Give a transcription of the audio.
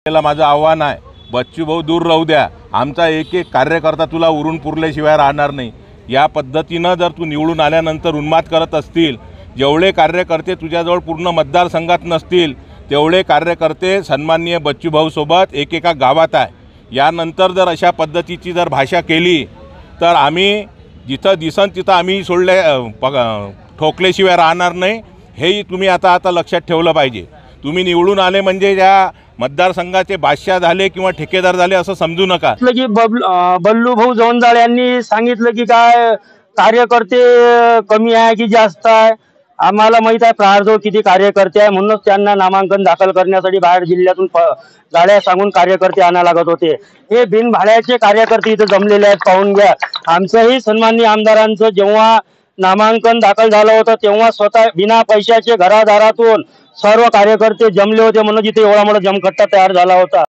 त्याला माझं आव्हान आहे, बच्चू भाऊ दूर राहू द्या, आमचा एक एक कार्यकर्ता तुला उरून पुरल्याशिवाय राहणार नाही। या पद्धतीनं जर तू निवडून आल्यानंतर उन्माद करत असतील, जेवढे कार्यकर्ते तुझ्याजवळ पूर्ण मतदारसंघात नसतील तेवढे कार्यकर्ते सन्माननीय बच्चू भाऊ सोबत एकेका गावात आहे। यानंतर जर अशा पद्धतीची जर भाषा केली तर आम्ही जिथं दिसन तिथं आम्ही ठोकल्याशिवाय राहणार नाही। हेही तुम्ही आता लक्षात ठेवलं पाहिजे। तुम्ही निवडून आले म्हणजे ज्या मतदारसंघाचे बादशाह झाले किंवा ठेकेदार झाले असं समजू नका। की बल्लू भाऊ जोंजाळ यांनी सांगितलं की काय कार्यकर्ते कमी आहे की जास्त आहे, आम्हाला माहित आहे प्रहारजवळ किती कार्यकर्ते आहे, म्हणूनच त्यांना नामांकन दाखल करण्यासाठी बाहेर जिल्ह्यातून गाड्या सांगून कार्यकर्ते आणा लागत होते। हे बिनभाड्याचे कार्यकर्ते इथे जमलेले आहेत, पाहून घ्या। आमचंही सन्माननीय आमदारांचं जेव्हा नामांकन दाखल झालं होतं तेव्हा स्वतः बिना पैशाचे घरादारातून सर्व कार्यकर्ते जमले होते, म्हणून जिथे एवढा मोठा जमखट्टा तयार झाला होता।